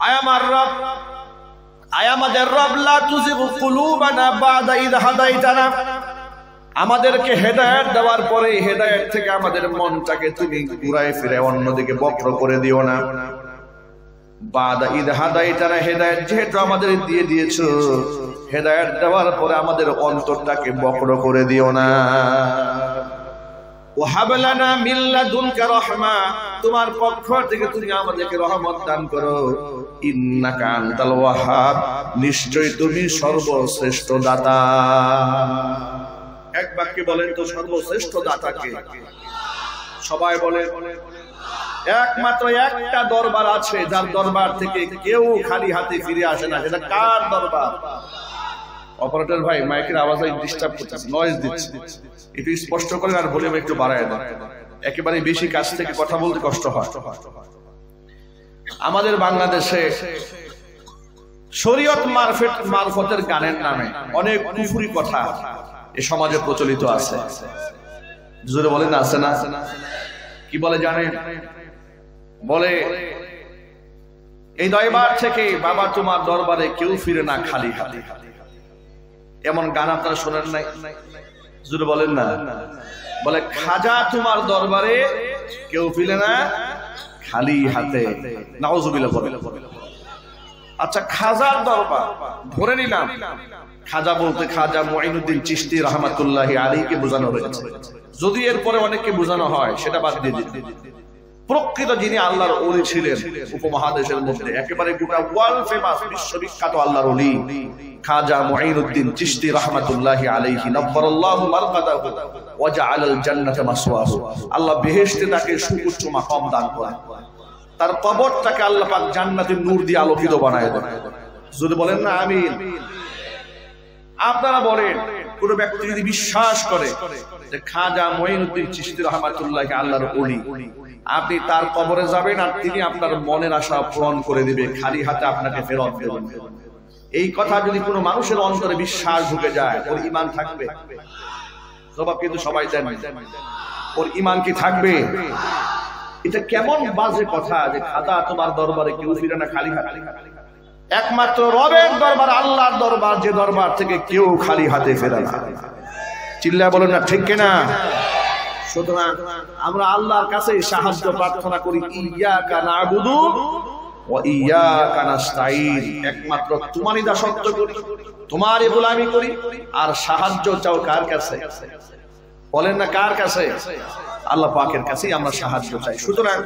আয় আমার রব, আয় আমাদের রব, লা তুযিগ কুলুবানা বা'দা ইয হাদাইতানা, আমাদেরকে হেদায়েত দেওয়ার পরে হেদায়েত থেকে আমাদের মনটাকে তুমি ঘুরায় ফিরে অন্যদিকে বক্র করে দিও না। বা'দা ইয হাদাইতানা, হেদায়েত যেহেতু আমাদের দিয়ে দিয়েছো, হেদায়েত দেওয়ার পরে আমাদের অন্তরটাকে বক্র করে দিও না। ওয়াহাব লানা মিন লাদুনকা রাহমা, তোমার পক্ষ থেকে তুমি আমাদেরকে রহমত দান করো। ইন্নাকা আনতাল ওয়াহাব, নিশ্চয়ই তুমি সর্বশ্রেষ্ঠ দাতা। এক বাক্যে বলেন তো সর্বশ্রেষ্ঠ দাতা কে? সবাই বলে। একমাত্র একটা দরবার আছে যার দরবার থেকে কেউ খালি হাতে ফিরে আসে না, সেটা কার দরবার? অপারেটর ভাই মাইকের আওয়াজ ডিস্টার্ব করতেছে, নয়েজ দিচ্ছে, একটু স্পষ্ট করেন আর ভলিউম একটু বাড়ায় দেন, একেবারে বেশি কাছ থেকে কথা বলতে কষ্ট হয়। আমাদের বাংলাদেশে শরীয়ত মারফতের গানের নামে অনেক কুফরি কথা এই সমাজে প্রচলিত আছে। জোরে বলেন আছে না? কি বলে জানেন? বলে এই দরবার থেকে বাবা তোমার দরবারে কেউ ফিরে না খালি হাতে। এমন গান আপনারা শোনেন নাই? জোরে বলেন না। বলে খাজা তোমার দরবারে কেউ ফিরে না খালি হাতে। নাউজুবিল্লাহ বলেন। আচ্ছা, খাজার দরবার ধরে নিলাম, খাজা বলতে খাজা মুঈনুদ্দিন চিশতি রাহমাতুল্লাহি আলাইহিকে বোঝানো হয়েছে। যদি এরপরে অনেককে বোঝানো হয় সেটা বাদ দিয়ে দিন। প্রকৃত যিনি আল্লাহর ওলি ছিলেন উপমহাদেশের মধ্যে একেবারে গোটা ওয়ার্ল্ড ফেমাস, বিশ্ববিখ্যাত আল্লাহর ওলি খাজা মুঈনুদ্দিন চিশতি রাহমাতুল্লাহি আলাইহি নব্বরাল্লাহু মারকাদাহু ওয়া জাআলাল জান্নাতা মাসওয়াহু। আল্লাহ বেহেশতে তাকে সুউচ্চ মাকাম দান করেন, তার কবরটাকে আল্লাহ পাক জান্নাতের নূর দিয়ে আলোকিত বানায় দেন। যদি বলেন না আমিন। আপনারা বলেন, কোন ব্যক্তি যদি বিশ্বাস করে যে খাজা মুঈনুদ্দিন চিশতি রাহমাতুল্লাহি আল্লাহর ওলি, আপনি তার কবরে যাবেন আর তিনি আপনার মনের আশা পূরণ করে দিবে, খালি হাতে আপনাকে ফেরত দেবেন, এই কথা যদি কোনো মানুষের অন্তরে বিশ্বাস ঢুকে যায়, ওর ঈমান থাকবে? জবাব কিন্তু সবাই দেন, ওর ঈমান কি থাকবে? এটা কেমন বাজে কথা যে খাজা তোমার দরবারে কেউ ফিরে না খালি হাতে। একমাত্র রবের দরবার, আল্লাহর দরবার, যে দরবার থেকে কেউ খালি হাতে ফেরে না। চিল্লায় বলেন না ঠিক কিনা? সুতরাং আমরা আল্লাহর কাছে সাহায্য প্রার্থনা করি, ইয়াকা না'বুদু ওয়া ইয়াকা নাস্তাঈন, একমাত্র তোমারই দাসত্ব করি, তোমারই গোলামি করি, আর সাহায্য চাও কার কাছে? বলেন না কার কাছে? আল্লাহ পাকের কাছেই আমরা সাহায্য চাই। সুতরাং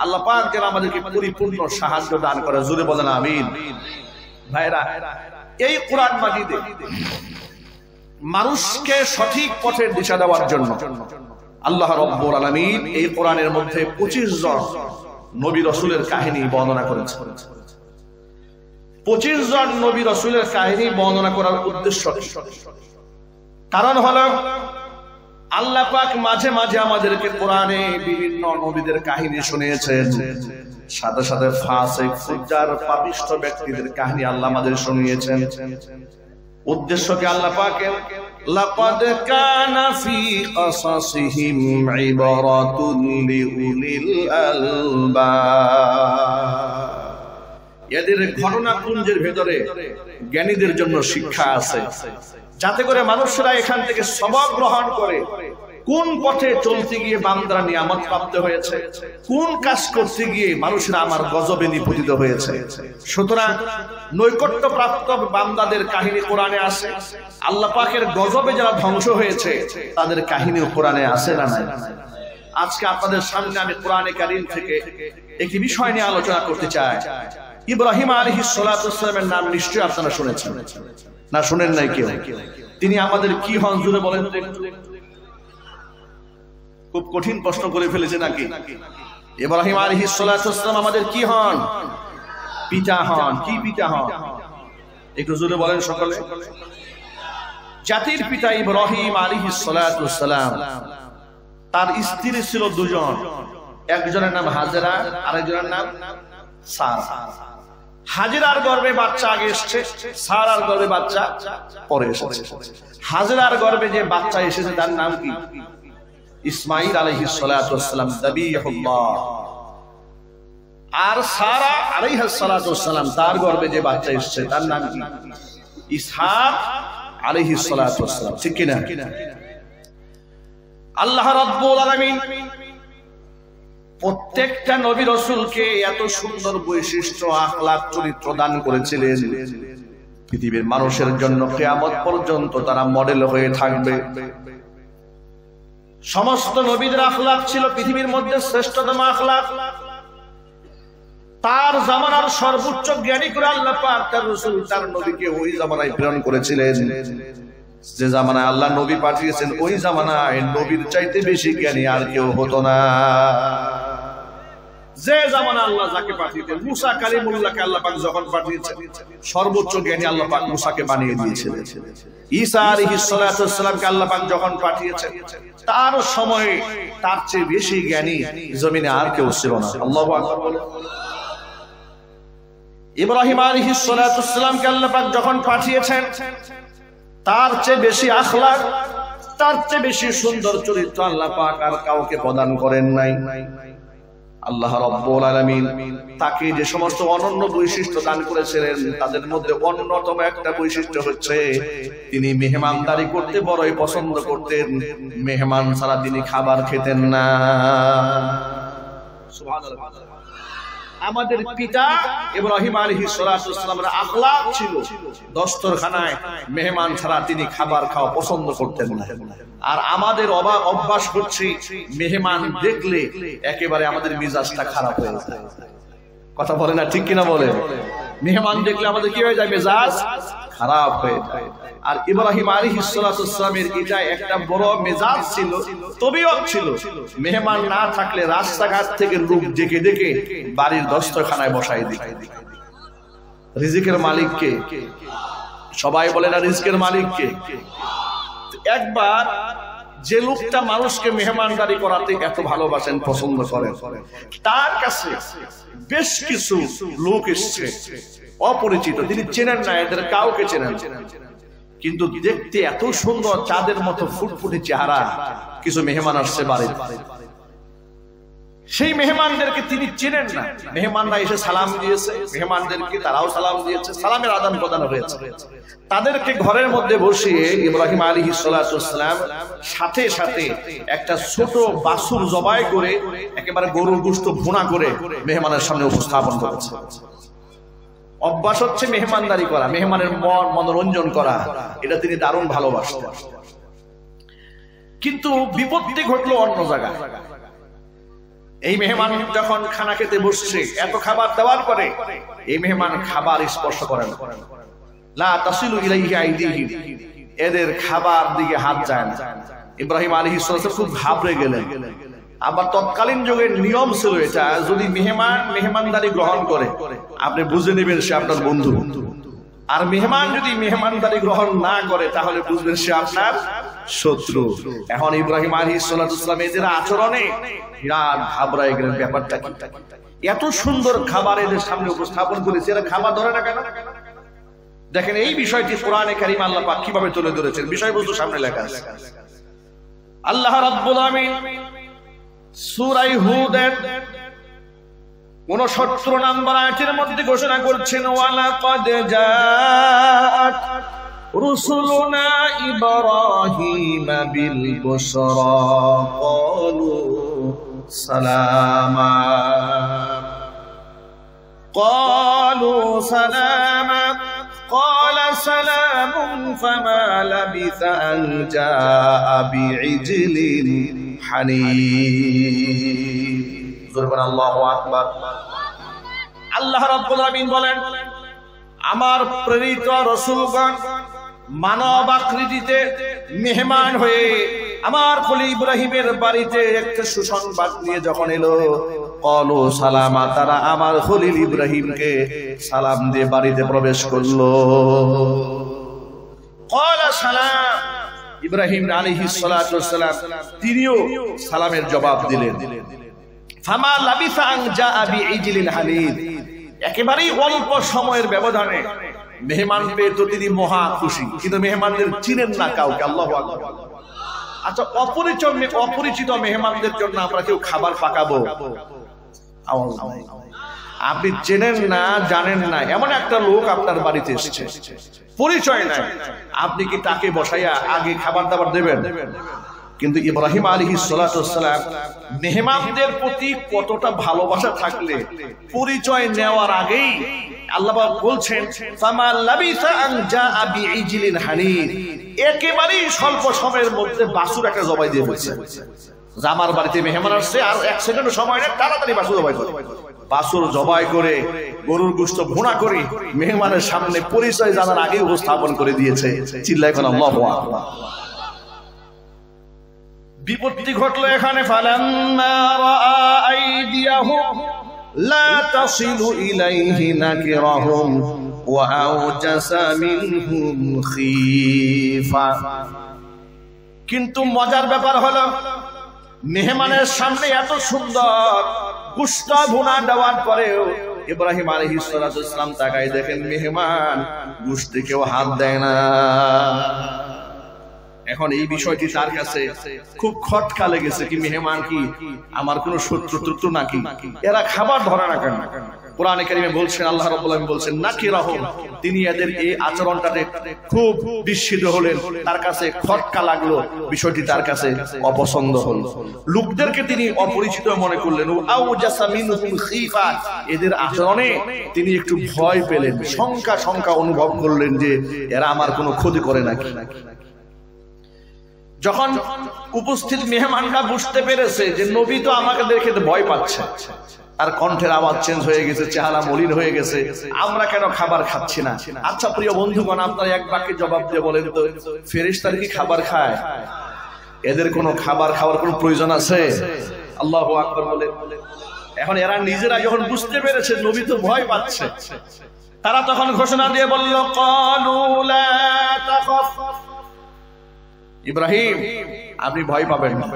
আল্লাহ পাক যেন আমাদেরকে পরিপূর্ণ সাহায্য দান করে। জোরে বলেন আমিন। ভাইরা, এই কোরআন মাজিদে মানুষকে সঠিক পথের দিশা দেওয়ার জন্য আল্লাহ রাব্বুল আলামিন এই কোরআনের মধ্যে 25 জন নবী রাসূলের কাহিনী বর্ণনা করেছেন। 25 জন নবী রাসূলের কাহিনী বর্ণনা করার উদ্দেশ্য কি? কারণ হলো আল্লাহ পাক মাঝে মাঝে আমাদেরকে কোরআনে বিভিন্ন নবীদের কাহিনী শুনিয়েছেন, সাথে সাথে ফাসিক, ফুজ্জার, পাপিষ্ঠ ব্যক্তিদের কাহিনী আল্লাহ আমাদের শুনিয়েছেন। উদ্দেশ্য কি আল্লাহ পাকের? লাকাদ কানা ফি ক্বাসাসিহিম ইবরাতুন লিউলিল আলবাব, এদের ঘটনাপুঞ্জের ভেতরে জ্ঞানীদের জন্য শিক্ষা আছে, যাতে করে মানুষরা এখান থেকে সবক গ্রহণ করে কোন পথে চলতে গিয়ে বান্দারা নিয়ামত প্রাপ্ত হয়েছে, কোন কাজ করতে গিয়ে মানুষরা আমার গজবে নিপতিত হয়েছে। সুতরাং নৈকট্য প্রাপ্ত বান্দাদের কাহিনী কোরআনে আছে, আল্লাহ পাকের গজবে যারা ধ্বংস হয়েছে তাদের কাহিনীও কোরআনে আছে না নাই? আজকে আপনাদের সামনে আমি কোরআনে কারীম থেকে একটি বিষয় নিয়ে আলোচনা করতে চাই। ইব্রাহিম আলাইহিস সালাতু ওয়াস সালামের নাম নিশ্চয়ই আপনারা শুনেছেন, না শুনেন নাই কেউ? তিনি আমাদের কি হন জুড়ে বলেন তো? খুব কঠিন প্রশ্ন করে ফেলেছে নাকি? ইব্রাহিম আলাইহিস সালাতু ওয়াস সালাম আমাদের কি হন? পিতা হন। কি পিতা হন? একটু জোরে বলেন সকলে। জাতির পিতা ইব্রাহিম আলাইহিস সালাতু ওয়াস সালাম, তার স্ত্রী ছিল দুজন, একজনের নাম হাজেরা, আরেকজনের নাম সারা। হাজেরার গর্ভে বাচ্চা আগে এসেছে, সারার গর্ভে বাচ্চা পরে এসেছে। হাজেরার গর্ভে যে বাচ্চা এসেছে তার নাম কি? ইসমাঈল আলাইহিস সালাতু ওয়াস সালাম, যাবিহুল্লাহ। আর সারা আলাইহিস সালাতু ওয়াসসালাম তার গর্ভে যে বাচ্চা এসেছে তার নাম কি? ইসহাক আলাইহিস সালাতু ওয়াসসালাম, ঠিক কি না? আল্লাহ রাব্বুল আলামিন প্রত্যেকটা নবী রাসূলকে এত সুন্দর বৈশিষ্ট্য, আখলাক, চরিত্র দান করেছিলেন, পৃথিবীর মানুষের জন্য কিয়ামত পর্যন্ত তারা মডেল হয়ে থাকবে। সমস্ত নবীদের আখলাক ছিল পৃথিবীর মধ্যে শ্রেষ্ঠতম আখলাক। তার জামানার সর্বোচ্চ জ্ঞানী করে আল্লাহ পাক তার রাসূল, তার নবীকে ওই জামানায় প্রেরণ করেছিলেন। যে জামানায় আল্লাহ নবী পাঠিয়েছেন ওই জামানায় নবীর চাইতে বেশি জ্ঞানী আর কেউ হতো না। যে জামানা আল্লাহ যাকে পাঠিয়েছেন, মুসা কালিমুল্লাহকে আল্লাহ পাক যখন পাঠিয়েছেন, সর্বোচ্চ জ্ঞানী আল্লাহ পাক মুসাকে বানিয়ে দিয়েছিলেন। ঈসা আলাইহিস সালাতু ওয়াসসালামকে আল্লাহ পাক যখন পাঠিয়েছেন, তার সময়ে তার চেয়ে বেশি জ্ঞানী জমিনে আর কেউ ছিল না। আল্লাহু আকবার বলে। ইব্রাহিম আলাইহিস সালাতু ওয়াসসালামকে আল্লাহ পাক যখন পাঠিয়েছেন, তার চেয়ে বেশি আখলাক, তার চেয়ে বেশি সুন্দর চরিত্র আল্লাহ পাক আর কাউকে প্রদান করেন নাই। আল্লাহ রাব্বুল আলামিন তাকে যে সমস্ত অনন্য বৈশিষ্ট্য দান করেছিলেন, তাদের মধ্যে অন্যতম একটা বৈশিষ্ট্য হচ্ছে তিনি মেহমানদারি করতে বড়ই পছন্দ করতেন। মেহমান ছাড়া তিনি খাবার খেতেন না। সুবহানাল্লাহ। আমাদের পিতা ইব্রাহিম আলাইহিস সালাতু ওয়াসসালামের আখলাক ছিল দস্তরখানায় মেহমান ছাড়া তিনি খাবার খাওয়া পছন্দ করতেন না। আর আমাদের অভ্যাস হচ্ছে মেহমান দেখলে একেবারে আমাদের মিজাজটা খারাপ হয়ে যায়। কথা বলে না, ঠিক কিনা বলে? মেহমান দেখলে আমাদের কি হয়ে যায়? মেজাজ খারাপ হয়ে যায়। আর ইব্রাহিম আলাইহিস সালাতু ওয়াসসালামের এটা একটা বড় মেজাজ ছিল, তবিয়ত ছিল। মেহমান না থাকলে রাস্তাঘাট থেকে লোক ডেকে ডেকে বাড়ির দস্তরখানায় বসাই দিত। রিজিকের মালিক কে? সবাই বলে না রিজিকের মালিক কে? একবার যে লোকটা মানুষকে মেহমানদারি করাতে এত ভালোবাসেন, পছন্দ করেন, তার কাছে বেশ কিছু লোক এসছে অপরিচিত, তিনি চেনেন না, এদের কাউকে চেনেন, কিন্তু দেখতে এত সুন্দর, চাঁদের মতো ফুটফুটে চেহারা। কিছু মেহমান আসছে বাড়িতে, সেই মেহমানদেরকে তিনি চেনেন না। মেহমানরা এসে সালাম দিয়েছে, মেহমানদেরকে তারাও সালাম দিয়েছে, সালামের আদান প্রদান হয়েছে। তাদেরকে ঘরের মধ্যে বসিয়ে ইব্রাহিম আলাইহিস সালাতু ওয়াসসালাম সাথে সাথে একটা ছোট বাছুর জবাই করে একেবারে গরুর গোশত ভুনা করে মেহমানের সামনে উপস্থাপন করেছে। অভ্যাস হচ্ছে মেহমানদারি করা, মেহমানের মন মনোরঞ্জন করা, এটা তিনি দারুণ ভালোবাসতেন। কিন্তু বিপত্তি ঘটলো অন্য জায়গায়। এই মেহমান যখন খানা খেতে বসছে, এত খাবার দেওয়ার পরে এই মেহমান খাবার স্পর্শ করেন, লা তাসিলু ইলাইহি আইদিহিম, এদের খাবার দিকে হাত যায় না। ইব্রাহিম আলাইহিস সালাম খুব ঘাবড়ে গেলেন। আবার তৎকালীন যুগের নিয়ম ছিল এটা, যদি মেহমানদারি গ্রহণ করে আপনি বুঝে নেবেন সে আপনার বন্ধু, আর মেহমান যদি মেহমানদারি গ্রহণ না করে তাহলে বুঝবেন সে আপনার শত্রু। এখন ইব্রাহিম আলাইহিস সালাম এদের আচরণে বিরাট ঘাবড়ায় গেলেন। ব্যাপারটা কি? এত সুন্দর খাবার এদের সামনে উপস্থাপন করেছে, এরা খাবার ধরে না কেন? দেখেন এই বিষয়টি কোরআনে কারীমে আল্লাহ পাক কিভাবে তুলে ধরেছেন, বিষয়বস্তু সামনে লেখা আছে। আল্লাহ রাব্বুল আলামিন সূরা হুদের 69 নম্বর আয়াতের মধ্যে ঘোষণা করছেন, ওয়ালাকাদ জাআত রুসুলুনা ইব্রাহিমা বিল বুশরা ক্বালু সালামা قال سلام فما لبث أن جاء بعجل حنيذ। আল্লাহু আকবার। আল্লাহ রাব্বুল আলামিন বলেন, আমার প্রেরিত রাসূলগণ মানব আকৃতিতে মেহমান হয়ে আমার খলিল ইব্রাহিমের বাড়িতে একটা সুসংবাদ নিয়ে যখন এলো, ক্বালু সালামা, তারা আমার খলিল ইব্রাহিমকে সালাম দিয়ে বাড়িতে প্রবেশ করলো। ক্বালা সালাম, ইব্রাহিম আলাইহিস সালাতু ওয়াসসালাম তিনিও সালামের জবাব দিলেন। ফামা লাবিসা আন জাআ বিইজলিন হানিদ, একেবারেই অল্প সময়ের ব্যবধানে মেহমান পেয়ে তো তিনি মহা খুশি, কিন্তু মেহমানদের চিনেন না কাউকে। আল্লাহু আকবার। আচ্ছা, অপরিচিত মেহমানদের জন্য আমরা কেউ খাবার পাকাবো, আওয়াজ নাই। আপনি চেনেন না, জানেন না, এমন একটা লোক আপনার বাড়িতে এসেছে, পরিচয় নাই, আপনি কি তাকে বসাইয়া আগে খাবার দাবার দেবেন? কিন্তু ইব্রাহিম আলাইহিস সালাতু ওয়াস সালাম মেহমানদের প্রতি কতটা ভালোবাসা থাকলে পরিচয় নেওয়ার আগেই আল্লাহ বলছেন ফামা লাবিসা আন জাআ বিইজলিন হানিন, একেবারেই স্বল্প সময়ের মধ্যে বাছুর একটা জবাই দিয়ে ফেলছে। আমার বাড়িতে মেহমান আসছে, আর এক সেকেন্ড সময় নেই, তাড়াতাড়ি বাছুর জবাই করে। বাছুর জবাই করে গরুর গোশত ভুনা করে মেহমানের সামনে পরিচয় জানার আগে উপস্থাপন করে দিয়েছে। চিল্লায় কোন আল্লাহু আকবার। বিপত্তি ঘটলো এখানে, ফালাম্মা রাআ আইদিয়াহুম লা তাসিলু ইলাইহি নাকিরাহুম ওয়া আওজাসা মিনহুম খীফা। কিন্তু মজার ব্যাপার হলো মেহমানের সামনে এত সুন্দর গোশত ভুনা দেওয়ার পরেও ইব্রাহিম আলাইহিস সালাতু ওয়াস সালাম তাকায় দেখেন মেহমান গোশতে কেউ হাত দেয় না। এখন এই বিষয়টি তার কাছে খুব খটকা লেগেছে, কি মেহমান কি আমার কোন শত্রু নাকি, এরা খাবার ধরে না কেন? কোরআনে কারিমে বলছেন, আল্লাহ রাব্বুল আলামিন বলছেন নাকিরাহুম, তিনি এদের এই আচরণটাতে খুব বিস্মিত হলেন, তার কাছে খটকা লাগলো, বিষয়টি তার কাছে অপছন্দ হলো। লোকদেরকে তিনি অপরিচিত মনে করলেন, আওজাসা মিনহুম খীফা, এদের আচরণে তিনি একটু ভয় পেলেন, শঙ্কা অনুভব করলেন যে এরা আমার কোনো ক্ষতি করে নাকি। যখন উপস্থিত মেহমানরা বুঝতে পেরেছে যে নবী তো আমাকে দেখে ভয় পাচ্ছে, আর কণ্ঠের আওয়াজ চেঞ্জ হয়ে গেছে, চেহারা মলিন হয়ে গেছে, আমরা কেন খাবার খাচ্ছি না? আচ্ছা প্রিয় বন্ধুগণ, আপনারা এক বাক্যে জবাব দিয়ে বলেন তো, ফেরেশতারা কি খাবার খায়? এদের কোনো খাবার খাওয়ার কোনো প্রয়োজন আছে? আল্লাহু আকবার বলেন। এখন এরা নিজেরা যখন বুঝতে পেরেছে নবী তো ভয় পাচ্ছে, তারা তখন ঘোষণা দিয়ে বলল, ক্বালু লা তাখাফ, ইব্রাহিম আপনি ভয় পাবেন না,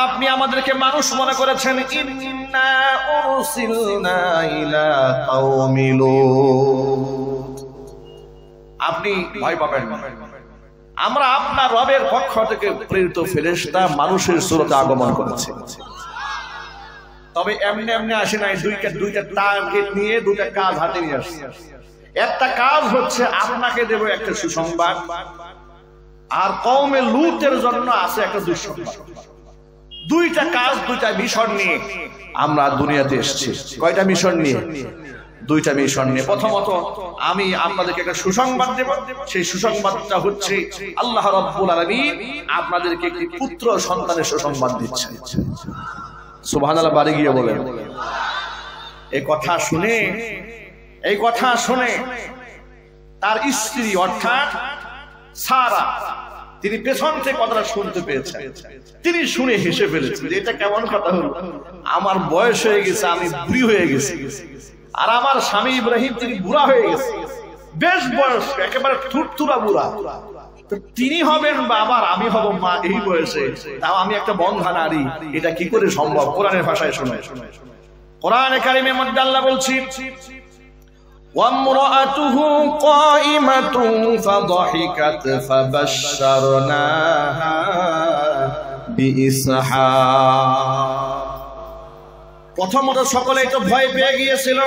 আপনি আমাদেরকে মানুষ মনে করেছেন, ইন্না উরসিলনা ইলা কাওমি লূত, আপনি ভয় পাবেন না, আমরা আপনার রবের পক্ষ থেকে প্রেরিত ফেরেশতা মানুষের সুরতে আগমন করেছি। তবে এমনি এমনি আসে নাই, দুইটা টার্গেট নিয়ে দুইটা কাজ হাতে নিয়ে আসছে। একটা কাজ হচ্ছে আপনাকে দেব একটা সুসংবাদ, আর কওমে লূতের জন্য আছে একটা দুঃসংবাদ। দুইটা কাজ, দুইটা মিশন নিয়ে আমরা দুনিয়াতে এসেছি। কয়টা মিশন নিয়ে? দুইটা মিশন নিয়ে। প্রথমত আমি আপনাদেরকে একটা সুসংবাদ দেব, সেই সুসংবাদটা হচ্ছে আল্লাহ রাব্বুল আলামিন আপনাদেরকে একটি পুত্র সন্তানের সুসংবাদ দিচ্ছেন। সুবহানাল্লাহ, বাড়ি গিয়ে বলেন। এই কথা শুনে তার স্ত্রী অর্থাৎ সারা, তিনি পেছন থেকে কথাটা শুনতে পেয়েছেন, তিনি শুনে হেসে ফেলেছেন, এটা কেমন কথা হলো, আমার বয়স হয়ে গেছে, আমি বুড়ি হয়ে গেছি, আর আমার স্বামী ইব্রাহিম তিনি বুড়া হয়ে গেছে, বেশ বয়স, একেবারে থুরথুরা বুড়া, তো তিনি হবেন বাবা আর আমি হব মা এই বয়সে, তাও আমি একটা বন্ধা নারী, এটা কি করে সম্ভব? কোরআনের ভাষায় শোনায়। কোরআনে কারিমের মধ্যে আল্লাহ বলছেন, وامرأته قائمة فضحكت فبشرناها بإسحاق। প্রথমত সকলেই তো ভয় পেয়ে গিয়েছিল,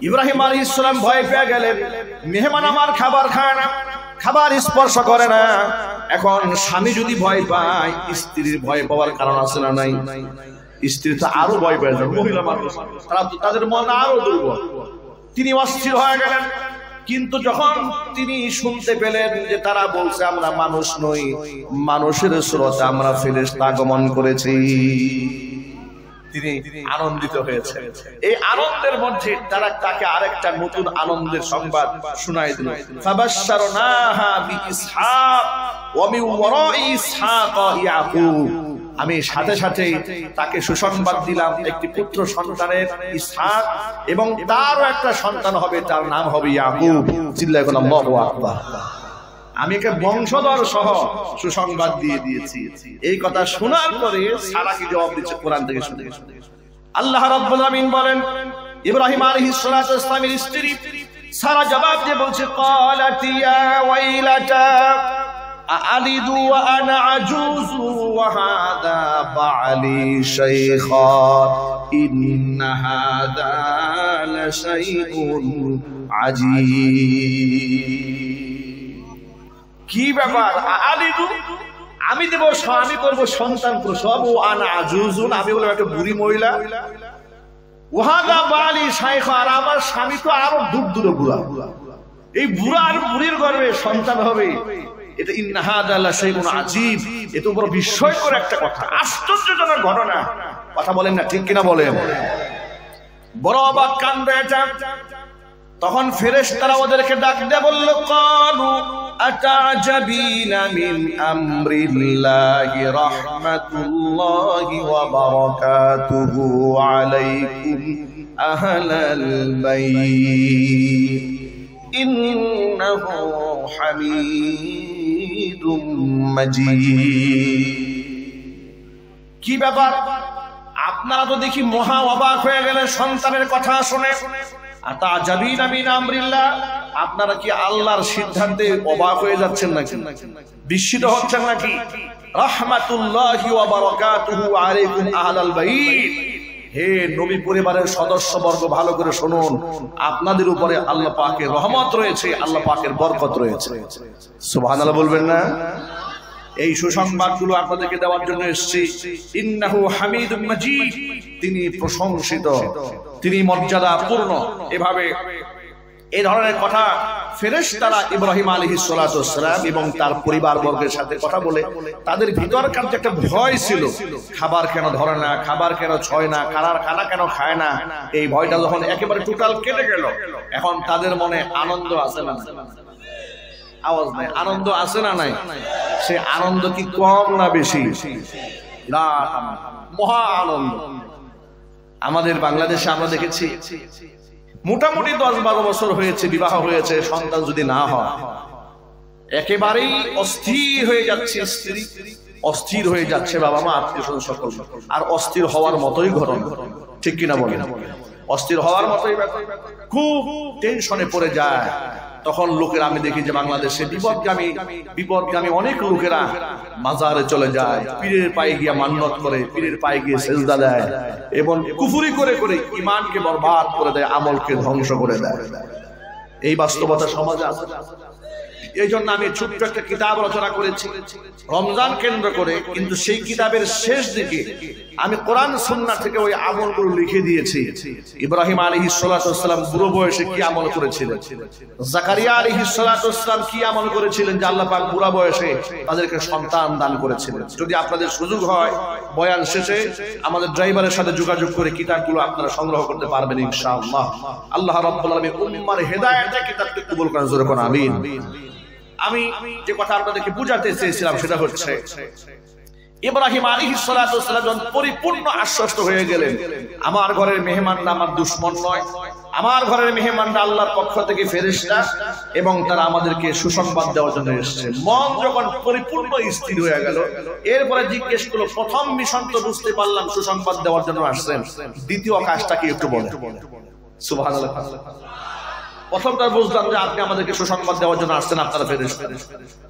ইব্রাহিম আলাইহিস সালাম ভয় পেয়ে গেলেন, মেহমান আমার খাবার খায় না, খাবার স্পর্শ করে না। এখন স্বামী যদি ভয় পায়, স্ত্রীর ভয় পাওয়ার কারণ আছে না নাই? স্ত্রী তো আরো ভয় পেয়ে যায়, মহিলা মানুষ, তাদের মন আরো দুর্বল, তিনি অস্থির হয়ে গেলেন। কিন্তু যখন তিনি শুনতে পেলেন যে তারা বলছে আমরা মানুষ নই, মানুষের সুরতে আমরা ফেরেশতা আগমন করেছি, তিনি আনন্দিত হয়েছে। এই আনন্দের মধ্যে তারা তাকে আরেকটা নতুন আনন্দের সংবাদ শোনায় দিল, ফাবাশশারনাহা বিইসহাক ওয়া মিন ওয়ারাই ইসহাক ইয়াকুব, আমি সাথে সাথে তাকে সুসংবাদ দিলাম একটি পুত্র সন্তানের ইসহাক, এবং তারও একটা সন্তান হবে, তার নাম হবে ইয়াকুব। চিল্লায় বলেন আল্লাহু আকবার। আমি একে বংশধর সহ সুসংবাদ দিয়ে দিয়েছি। এই কথা শোনার পরে সারা কি জবাব দিচ্ছে কোরআন থেকে শুনে। আল্লাহ রাব্বুল আলামিন বলেন, ইব্রাহিম আলাইহিস সালাতু ওয়াস সালামের স্ত্রী সারা জবাব দিয়ে বলছে, ক্বালাত ইয়া ওয়াইলাতা আলিদু ওয়া আনা আজুজু ওয়া হাদা বালি শাইখা ইন্না হাযা লাশাইউন আজীব। কি ব্যাপার? আলিদু, আমি দেব, আমি করব সন্তান প্রসব। ও আনা আজুজুন, আমি বললাম একটা বুড়ি মহিলা। ওয়াহাদা বালি শাইখ, আর আমার স্বামী তো আরো দূর দূরে বুড়া। এই বুড়া আর বুড়ির গর্ভে সন্তান হবে, এটা ইন্না হাযা লাশাইউন আজীব, এত বড় বিস্ময়কর একটা কথা, আশ্চর্যজনক ঘটনা। কথা বলেন না, ঠিক কিনা বলেন? বড় অবাক কাণ্ড এটা। তখন ফেরেশতারা ওদেরকে ডাক দিয়ে বলল, ক্বালু আতা'জাবিনা মিন আমরিল্লাহি রাহমাতুল্লাহি ওয়া বারাকাতুহু আলাইকুম আহলাল বাইত ইন্নাহু হামিদুম মাজিদ। কি ব্যাপার? আপনারা তো দেখি মহা অবাক হয়ে গেলেন সন্তানের কথা শুনে। আতা'জাবিনা মিন আমরিল্লাহ, আপনারা কি আল্লাহর সিদ্ধান্তে অবাক হয়ে যাচ্ছেন নাকি? বিস্মিত হচ্ছেন নাকি? রাহমাতুল্লাহি ওয়া বারাকাতুহু আলাইকুম আহলাল বাইত, হে নবী পরিবারের সদস্যবর্গ ভালো করে শুনুন, আপনাদের উপরে আল্লাহ পাকের রহমত রয়েছে, আল্লাহ পাকের বরকত রয়েছে। সুবহানাল্লাহ বলবেন না? এই সুসংবাদগুলো আপনাদেরকে দেওয়ার জন্য এসেছি। ইন্নাহু হামিদুম মাজিদ, তিনি প্রশংসিত, তিনি মর্যাদাপূর্ণ। এভাবে এই ধরনের কথা ফেরেশতারা ইব্রাহিম আলাইহিস সালাতু ওয়াস সালাম এবং তার পরিবারবর্গের সাথে কথা বলে তাদের ভিতরকার যে একটা ভয় ছিল, খাবার কেন ধরে না, খাবার কেন ছয় না, খানা কেন খায় না, এই ভয়টা যখন একেবারে টোটাল কেটে গেল, এখন তাদের মনে আনন্দ আছে না? আওয়াজ নাই, আনন্দ আছে না নাই? সে আনন্দ কি কম না বেশি? মহা আনন্দ। আমাদের বাংলাদেশে আমরা দেখেছি মোটামুটি 10-12 বছর হয়েছে, বিবাহ হয়েছে, সন্তান যদি না হয় একেবারেই অস্থির হয়ে যাচ্ছে স্ত্রী, অস্থির হয়ে যাচ্ছে বাবা মা, আত্মীয়স্বজন সকল, আর অস্থির হওয়ার মতোই ঘটনা, ঠিক কিনা বলেন? অস্থির হওয়ার মতোই ব্যাপার, খুব টেনশনে পড়ে যায়। তখন লোকেরা, আমি দেখি যে বাংলাদেশে বিপদগামী অনেক লোকেরা মাজারে চলে যায়, পীরের পায়ে গিয়ে মান্নত করে, পীরের পায়ে গিয়ে সেজদা দেয় এবং কুফরি করে করে ঈমানকে বরবাদ করে দেয়, আমলকে ধ্বংস করে দেয়। এই বাস্তবতা সমাজে আছে। এই জন্য আমি ছোট্ট একটা কিতাব রচনা করেছি রমজান কেন্দ্র করে, কিন্তু সেই কিতাবের শেষ দিকে আমি কোরআন সুন্নাহ থেকে ওই আমলগুলো লিখে দিয়েছি। ইব্রাহিম আলাইহিস সালাতু ওয়াস সালাম বুড়ো বয়সে কি আমল করেছিলেন, জাকারিয়া আলাইহিস সালাতু ওয়াস সালাম কি আমল করেছিলেন যে আল্লাহ পাক বুড়া বয়সে তাদেরকে সন্তান দান করেছিলেন। যদি আপনাদের সুযোগ হয় বয়ান শেষে আমাদের ড্রাইভারের সাথে যোগাযোগ করে কিতাবগুলো আপনারা সংগ্রহ করতে পারবেন ইনশাআল্লাহ। আল্লাহ রাব্বুল আলামিন উম্মার হেদায়েতে কিতাবকে কবুল করেন, জোরে কোন আমিন। আমি যে কথা আপনাদেরকে বুঝাতে চেয়েছিলাম সেটা হচ্ছে, ইব্রাহিম আলাইহিস সালাতু ওয়াস সালাম পরিপূর্ণ আশ্বস্ত হয়ে গেলেন, আমার ঘরের মেহমানরা আমার দুশমন নয়, আমার ঘরের মেহমানরা আল্লাহর পক্ষ থেকে ফেরেশতা এবং তারা আমাদেরকে সুসংবাদ দেওয়ার জন্য এসেছে। মন যখন পরিপূর্ণ স্থির হয়ে গেল, এরপরে জিজ্ঞেস করলো, প্রথম মিশন তো বুঝতে পারলাম সুসংবাদ দেওয়ার জন্য আসছেন, দ্বিতীয় কাজটা কি একটু বলেন? সুবহানাল্লাহ। প্রথমটা বুঝলাম যে আপনি আমাদেরকে সুসংবাদ দেওয়ার জন্য আসছেন, আপনারা ফেরেশতা,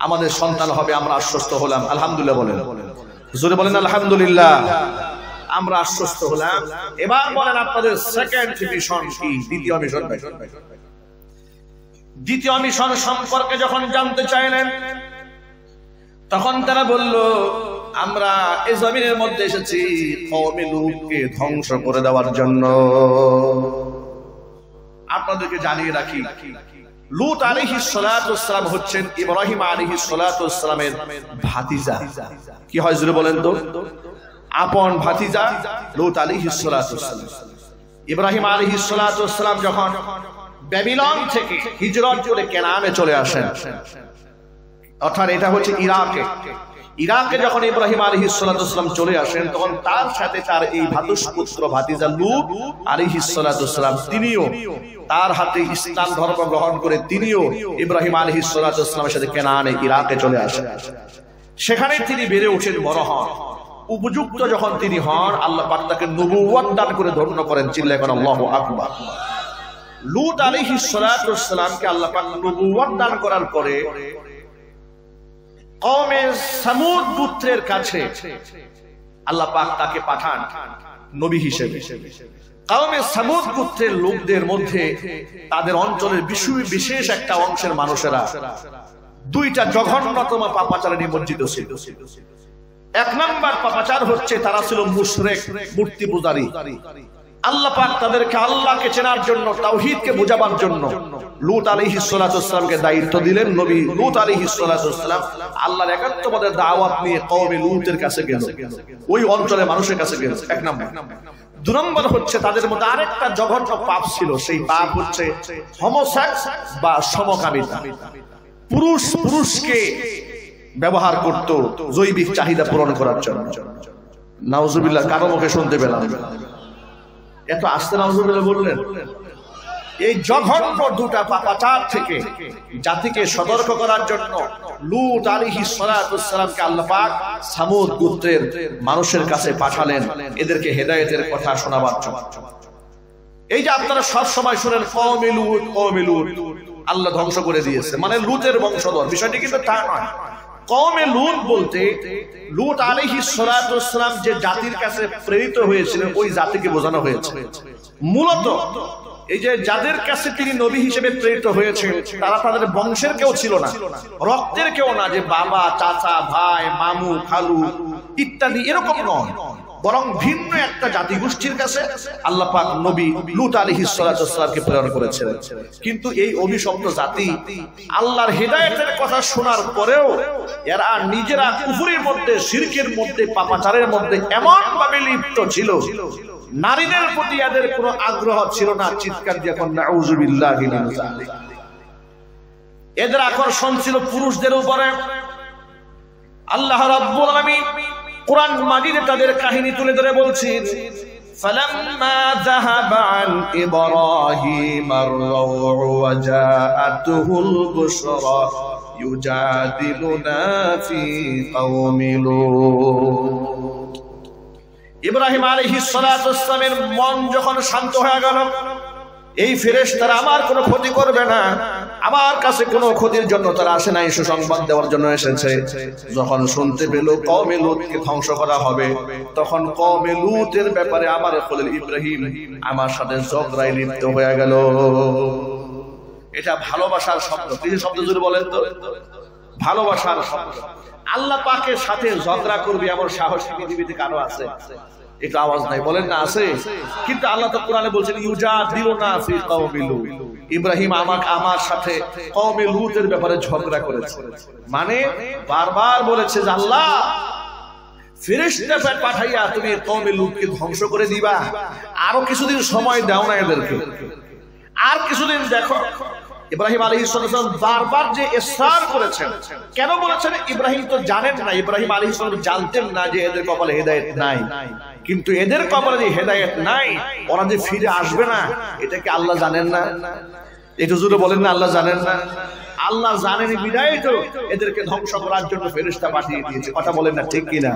আমাদের সন্তান হবে, আমরা আশ্বস্ত হলাম, আলহামদুলিল্লাহ বলেন, জোরে বলেন আলহামদুলিল্লাহ, আমরা আশ্বস্ত হলাম। এবার বলেন আপনাদের সেকেন্ড মিশন কি, দ্বিতীয় মিশন? দ্বিতীয় মিশন সম্পর্কে যখন জানতে চাইলেন তখন তারা বলল, আমরা এই জমিনের মধ্যে এসেছি কওমে লূতকে ধ্বংস করে দেওয়ার জন্য। আপনাদেরকে জানিয়ে রাখি, লূত আলাইহিস সালাতু ওয়াস সালাম হচ্ছেন ইব্রাহিম আলাইহিস সালাতু ওয়াস সালামের ভাতিজা। কি হয় জোরে বলেন তো? আপন ভাতিজা লূত আলাইহিস সালাতু ওয়াস সালাম। ইব্রাহিম আলাইহিস সালাতু ওয়াস সালাম যখন ব্যাবিলন থেকে হিজরত করে কেনানে চলে আসেন, অর্থাৎ এটা হচ্ছে ইরাকে যখন ইব্রাহিম আলাইহিস সালাতু ওয়াস সালাম চলে আসেন, তখন তার সাথে তার এই ভাতুষপুত্র ভাতিজা লূত আলাইহিস সালাতু ওয়াস সালাম, তিনিও তার হাতে ইসলাম ধর্ম গ্রহণ করে তিনিও ইব্রাহিম আলাইহিস সালাতু ওয়াস সালামের সাথে কেনানে ইরাকে চলে আসেন। সেখানে তিনি বেড়ে ওঠেন, বড় হন, উপযুক্ত যখন তিনি হন, আল্লাহ পাক তাকে নবুয়ত দান করে ধন্য করেন। চিল্লায় কোন আল্লাহু আকবার। লূত আলাইহিস সালাতু ওয়াস সালামকে আল্লাহ পাক নবুয়ত দান করার পরে কওমে সামুদ গোত্রের কাছে আল্লাহ পাক তাকে পাঠান। নবী হিসেবে। কওমে সামুদ গোত্রের লোকদের মধ্যে তাদের অঞ্চলের বিশেষ একটা অংশের মানুষেরা দুইটা জঘন্যতম পাপাচারে নিমজ্জিত ছিল। এক নাম্বার পাপাচার হচ্ছে তারা ছিল মুশরিক, মূর্তি পূজারী। আল্লাহ পাক তাদেরকে আল্লাহকে চেনার জন্য, তাওহীদকে বোঝাবার জন্য লূত আলাইহিস সালাতু ওয়াসসালামকে দায়িত্ব দিলেন। নবী লূত আলাইহিস সালাতু ওয়াসসালাম আল্লাহর একাত্মবাদের দাওয়াত নিয়ে কওমে লূতের কাছে গেল, ওই অঞ্চলের মানুষের কাছে গেল। এক নাম্বার। দুই নম্বর হচ্ছে তাদের মধ্যে আরেকটা জঘন্য পাপ ছিল, সেই পাপ হচ্ছে হোমোসেক্স বা সমকামিতা। পুরুষ পুরুষকে ব্যবহার করত জৈবিক চাহিদা পূরণ করার জন্য। নাউজুবিল্লাহ, কারো মুখে শুনতে পেলাম, এত আস্তে নাউজুবিল্লাহ বললেন। এই জঘন্য দুটা পাপাচার থেকে জাতিকে সতর্ক করার জন্য লূত আলাইহিস সালাতু ওয়াসসালামকে আল্লাহ পাক সামুদ গোত্রের মানুষের কাছে পাঠালেন, এদেরকে হেদায়েতের কথা শোনাবার জন্য। এই যে আপনারা সব সময় শুনেন কওমে লূত, কওমে লূত, আল্লাহ ধ্বংস করে দিয়েছে, মানে লূতের বংশধর, বিষয়টি কিন্তু তা নয়। কওমে লূত বলতে লূত আলাইহিস সালাতু ওয়াসসালাম যে জাতির কাছে প্রেরিত হয়েছিলেন ওই জাতিকে বোঝানো হয়েছে। মূলত এই যে যাদের কাছে তিনি নবী হিসেবে প্রেরিত হয়েছেন তারা তাদের বংশের কেউ ছিল না, রক্তের কেউ না, যে বাবা, চাচা, ভাই, মামু, খালু ইত্যাদি, এরকম নয়, বরং ভিন্ন একটা জাতিগোষ্ঠীর কাছে আল্লাহ পাক নবী লূত আলাইহিস সালাতু ওয়াসসালামকে প্রেরণ করেছিলেন। কিন্তু এই অভিশপ্ত জাতি আল্লাহর হেদায়েতের কথা শোনার পরেও এরা নিজেরা কুফরের মধ্যে, শিরকের মধ্যে, পাপাচারের মধ্যে এমন ভাবে লিপ্ত ছিল, নারীদের প্রতি এদের কোনো আগ্রহ ছিল না। চিৎকার দিয়ে এখন নাউযুবিল্লাহি মিন যালিক। এদের আকর্ষণ ছিল পুরুষদের উপরে। আল্লাহ রাব্বুল আলামিন কুরআন মাজিদে তাদের কাহিনী তুলে ধরে বলছেন, ফালাম্মা যাহাবা আন ইব্রাহিম আর-রাউ ওয়া জাআতুহুল বুশরা ইউজাদিলুনা ফি কওমি লূত। ইব্রাহিম আলাইহিস সালাতু ওয়াসসালামের মন যখন শান্ত হয়ে গেল, এই ফেরেশতারা আমার কোনো ক্ষতি করবে না, আমার কাছে কোনো ক্ষতির জন্য তারা আসে নাই, সুসংবাদ দেওয়ার জন্য এসেছে। যখন শুনতে পেল কওমে লূতকে ধ্বংস করা হবে, তখন কওমে লূতের ব্যাপারে আমার খলিল ইব্রাহিম আমার সাথে ঝগড়ায় লিপ্ত হয়ে গেল। এটা ভালোবাসার শব্দ। কি শব্দ জুড়ে বলেন তো? ভালোবাসার শব্দ। আল্লাহ পাকের সাথে ঝগড়া করবে এমন সাহস পৃথিবীতে কারো আছে? একটু আওয়াজ নাই, বলেন না আছে? কিন্তু আল্লাহ তো কোরআনে বলছেন ইউজাদিলুনা ফি কওমি লূত। ইব্রাহিম আমার সাথে কওমে লূতের ব্যাপারে ঝগড়া করেছে, মানে বারবার বলেছে যে আল্লাহ ফেরেশতা পাঠাইয়া তুমি কওমে লূতকে ধ্বংস করে দিবা, আরো কিছুদিন সময় দাও না এদেরকে, আর কিছুদিন দেখো। ইব্রাহিম আলাইহিস সালাম বারবার যে ইসরার করেছেন, কেন বলেছেন? ইব্রাহিম তো জানেন না, ইব্রাহিম আলাইহিস সালাম জানতেন না যে এদের কপালে হেদায়েত নাই, কিন্তু এদের কপালে যে হেদায়েত নাই, ওরা যে ফিরে আসবে না, এটা কি আল্লাহ জানেন না? একটু জোরে বলেন না, আল্লাহ জানেন না? আল্লাহ জানেন বিধায় তো এদেরকে ধ্বংস করার জন্য ফেরেশতা পাঠিয়ে দিয়েছে। কথা বলেন না, ঠিক কিনা?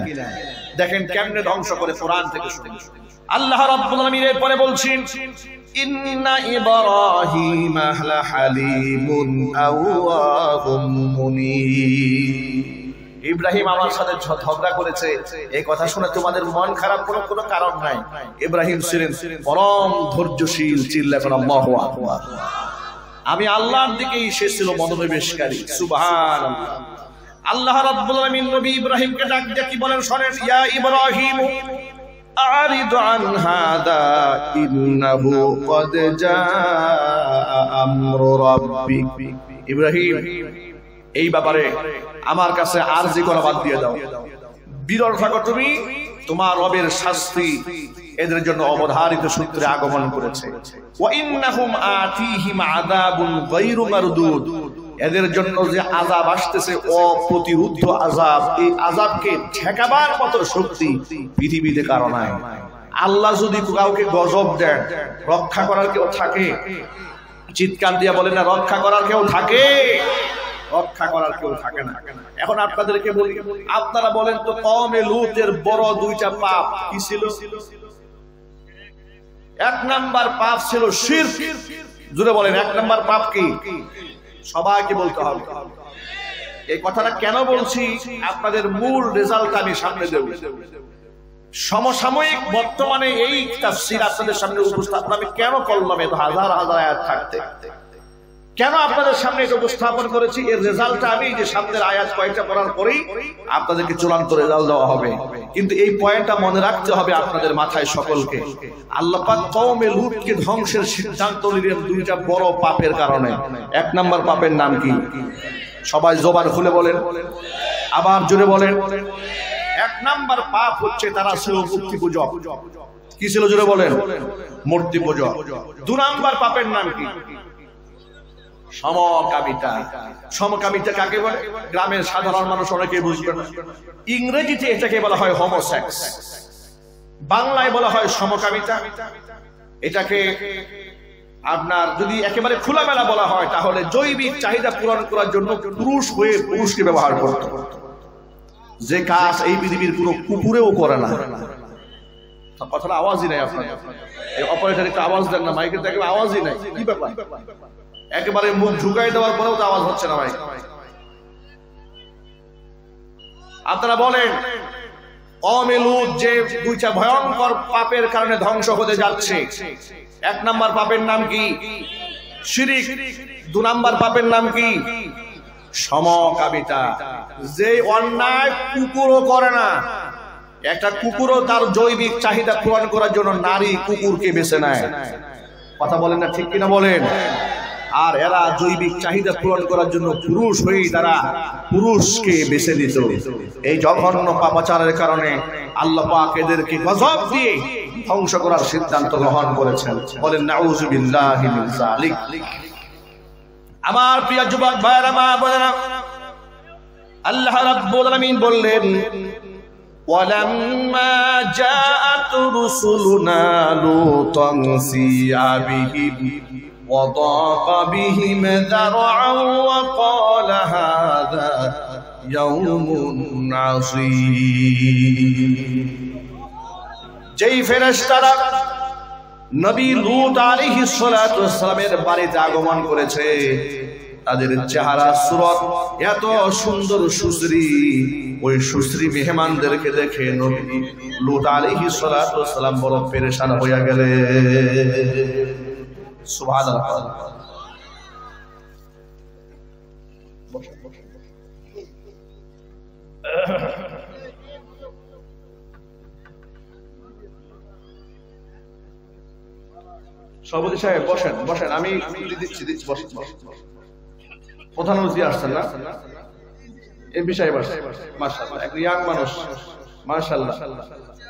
দেখেন কেমনে ধ্বংস করে, কোরআন থেকে শুনুন। আল্লাহ রাব্বুল আলামিন এরপরে বলছেন, ইন্না ইব্রাহিমা লাহালিমুন আওয়াহুম মুনীব। ইব্রাহিম আমার সাথে ঝগড়া করেছে, এই কথা শুনে তোমাদের মন খারাপ কোনো কারণ নাই। ইব্রাহিম ছিলেন পরম ধৈর্যশীল। চিল্লা করে আল্লাহু আকবার। আমি আল্লাহর দিকেই সে ছিল মনোনিবেশকারী। সুবহানাল্লাহ। আল্লাহ রাব্বুল আলামিন নবী ইব্রাহিমকে ডাক দিয়ে কি বলেন শুনেন, ইয়া ইব্রাহিম আরিদ আন হাদা ইন্নাহু ক্বাদ জাআ আমরু রাব্বিক। ইব্রাহিম, এই ব্যাপারে আমার কাছে আরজি করা বাদ দিয়ে দাও, বিরল থাকো তুমি, তোমার রবের শাস্তি এদের জন্য অবধারিত সূত্রে আগমন করেছে। ওয়া ইন্নাহুম আতিহিম আযাবুন গায়রু মারদুদ। এদের জন্য যে আযাব আসতেছে অপ্রতিরোধ্য আযাব, এই আযাবকে ঠেকাবার মতো শক্তি পৃথিবীতে কারো নাই। আল্লাহ যদি কাউকে গজব দেন, রক্ষা করার কেউ থাকে? চিৎকার দিয়ে বলেন না, রক্ষা করার কেউ থাকে? রক্ষা করার কেউ থাকে না। এখন আপনাদেরকে বলি, আপনারা বলেন তো কওমে লূতের বড় দুইটা পাপ কি ছিল? এক নাম্বার পাপ ছিল শিরক। জোরে বলেন, এক নাম্বার পাপ কি? সবাইকে বলতে হবে। এই কথাটা কেন বলছি, আপনাদের মূল রেজাল্ট আমি সামনে দেব। সমসাময়িক বর্তমানে এই তাফসীর আপনাদের সামনে উপস্থাপন আমি কেন করলাম, এত হাজার হাজার আয়াত থাকতে কেন আপনাদের সামনে এটা উপস্থাপন করেছি? এর রেজাল্টটা আমি যে সামনের আয়াত কয়েকটা পড়ার পরেই আপনাদেরকে চূড়ান্ত রেজাল্ট দেওয়া হবে। কিন্তু এই পয়েন্টটা মনে রাখতে হবে আপনাদের মাথায় সকলকে। আল্লাহ পাক কওমে লূতকে ধ্বংসের সিদ্ধান্ত নিলেন দুইটা বড় পাপের কারণে। এক নাম্বার পাপের নাম কি? সবাই জবান খুলে বলেন, আবার জোরে বলেন। এক নাম্বার পাপ হচ্ছে তারা ছিল মূর্তি পূজক। কি ছিল জোরে বলেন? মূর্তি পূজক। দুই নাম্বার পাপের নাম কি? সমকামিতা। সমকামিতা কাকে বলে? গ্রামের সাধারণ মানুষ অনেকেই বুঝবে না। ইংরেজিতে এটাকে বলা হয় হোমোসেক্স, বাংলায় বলা হয় সমকামিতা। এটাকে আপনার যদি একেবারে খোলামেলা বলা হয় তাহলে জৈবিক চাহিদা পূরণ করার জন্য পুরুষ হয়ে পুরুষকে ব্যবহার করত, যে কাজ এই পৃথিবীর কোনো কুকুরেও করে না। কথাটা আওয়াজই নাই আপনার, অপারেটর একটু আওয়াজ দেন না, মাইকের দেখলে আওয়াজই নাই, কি ব্যাপার? একেবারে মুখ ঝুঁকাই দেওয়ার পরেও তো আওয়াজ হচ্ছে না ভাই। আপনারা বলেন কওমে লূত যে দুইটা ভয়ঙ্কর পাপের কারণে ধ্বংস হতে যাচ্ছে, এক নাম্বার পাপের নাম কি? শিরিক। দুই নাম্বার পাপের নাম কি? সমকামিতা। যে অন্যায় কুকুরও করে না, একটা কুকুরও তার জৈবিক চাহিদা পূরণ করার জন্য নারী কুকুরকে বেছে নেয়। কথা বলেন না, ঠিক কিনা বলেন? আর এরা জৈবিক চাহিদা পূরণ করার জন্য পুরুষ হয়েই তারা পুরুষকে বেছে দিত। এই জঘন্য পাপাচারের কারণে আল্লাহ পাক এদেরকে গজব দিয়ে ধ্বংস করার সিদ্ধান্ত গ্রহণ করেছেন। বলেন নাউযুবিল্লাহি মিন যালিক। আমার প্রিয় যুবক ভাইরা, মা বোনেরা, আল্লাহ রাব্বুল আলামিন বললেন ওয়ালাম্মা জাআত রুসুলুনা লুতান সিআ বিহিম وضاق بهم ذرعا وقال هذا يوم عصيب। যেই ফেরেশতারা নবী লূত আলাইহিস সালাতু ওয়াস সালামের বাড়িতে আগমন করেছে, তাদের চেহারা সুরত এত সুন্দর সুশ্রী, ওই সুশ্রী মেহমানদেরকে দেখে নবী লূত আলাইহিস সালাতু ওয়াস সালাম বড় পেরেশান হয়ে গেলেন। সুবহানাল্লাহ। সভাপতি সাহেব বসেন, বসেন, আমি দিচ্ছি বসেন। প্রধান অতিথি আসছেন না? এমপি সাহেব আসছেন, মাশাআল্লাহ, এক ইয়াং মানুষ, মাশাআল্লাহ,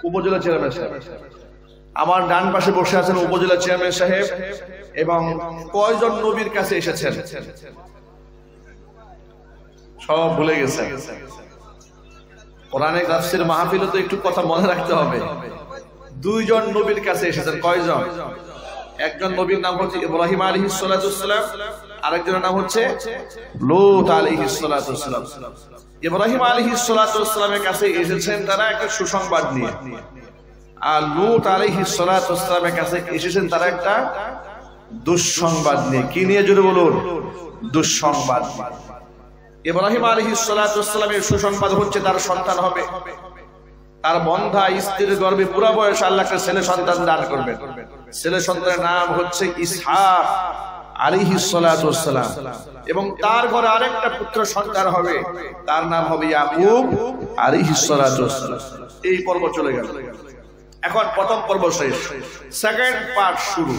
উপজেলা চেয়ারম্যান সাহেব। আমার ডান পাশে বসে আছেন উপজেলা চেয়ারম্যান সাহেব। এবং কয়জন নবীর কাছে এসেছেন সব ভুলে গেছেন। কোরআনে তাফসীর মাহফিলে তো একটু কথা মনে রাখতে হবে। দুইজন নবীর কাছে এসেছেন। কয়জন? একজন নবীর নাম হচ্ছে ইব্রাহিম আলাইহিস সালাতু ওয়াস সালাম, আরেকজনের নাম হচ্ছে লূত আলাইহিস সালাতু ওয়াস সালাম। ইব্রাহিম আলাইহিস সালাতু ওয়াস সালামের কাছে এসেছেন তারা একটা সুসংবাদ নিয়ে, আর লূত আলাইহিস সালাতু ওয়াস সালামের কাছে এসেছেন তারা একটা দুঃসংবাদ নিয়ে। কি নিয়ে জোরে বলুন? দুঃসংবাদ। ইব্রাহিম আলাইহিস সালাতু ওয়াস সালামের সুসংবাদ হচ্ছে তার সন্তান হবে, তার বন্ধা স্ত্রীর গর্ভে পুরা বয়স আল্লাহ একটা ছেলে সন্তান দান করবেন। ছেলে সন্তানের নাম হচ্ছে ইসহাক আলাইহিস সালাতু ওয়াস সালাম, এবং তার ঘরে আরেকটা পুত্র সন্তান হবে, তার নাম হবে ইয়াকুব আলাইহিস সালাতু ওয়াস সালাম। এই পর্ব চলে গেল। এখন প্রথম পর্ব শেষ, সেকেন্ড পার্ট শুরু।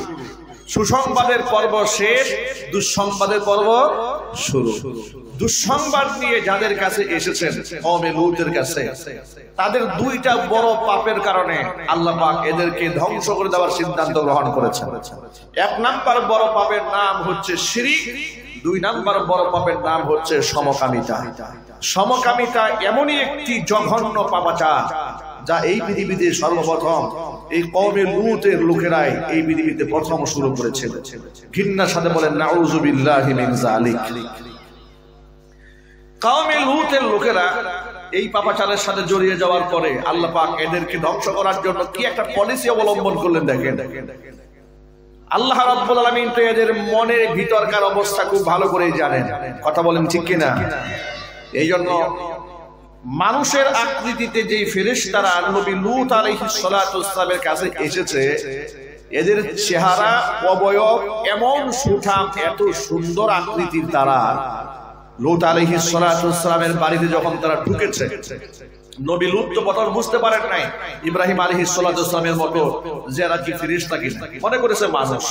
সুসংবাদের পর্ব শেষ, দুঃসংবাদের পর্ব শুরু। দুঃসংবাদ নিয়ে যাদের কাছে এসেছেন কওমে লূতের কাছে, তাদের দুইটা বড় পাপের কারণে আল্লাহ পাক এদেরকে ধ্বংস করে দেওয়ার সিদ্ধান্ত গ্রহণ করেছেন। এক নাম্বার বড় পাপের নাম হচ্ছে শিরক, দুই নাম্বার বড় পাপের নাম হচ্ছে সমকামিতা। সমকামিতা এমনই একটি জঘন্য পাপাচার যা এই পৃথিবীতে সর্বপ্রথম এই কওমে লূতের লোকেরাই এই পৃথিবীতে প্রথম শুরু করেছিল। ঘৃণার সাথে বলেন নাউযুবিল্লাহি মিন যালিক। কওমে লূতের লোকেরা এই পাপাচারের সাথে জড়িয়ে যাওয়ার পরে আল্লাহ পাক এদেরকে ধ্বংস করার জন্য কি একটা পলিসি অবলম্বন করলেন দেখেন। আল্লাহ রাব্বুল আলামিন তো এদের মনের ভিতরকার অবস্থা খুব ভালো করেই জানেন। কথা বলেন ঠিক কিনা? এই জন্য মানুষের আকৃতিতে যে ফেরেশতারা নবী লূত আলাইহিস সালাতু ওয়াসসালামের কাছে এসেছে, এদের চেহারা অবয়ব এমন সুঠাম, এত সুন্দর আকৃতির, তারা লূত আলাইহিস সালাতু ওয়াসসালামের বাড়িতে যখন তারা ঢুকেছে, নবী লূত তো প্রথম বুঝতে পারেন নাই ইব্রাহিম আলাইহিস সালাতু ওয়াসসালামের মতো যে এরা কি ফেরেশতা কিনা, মনে করেছে মানুষ।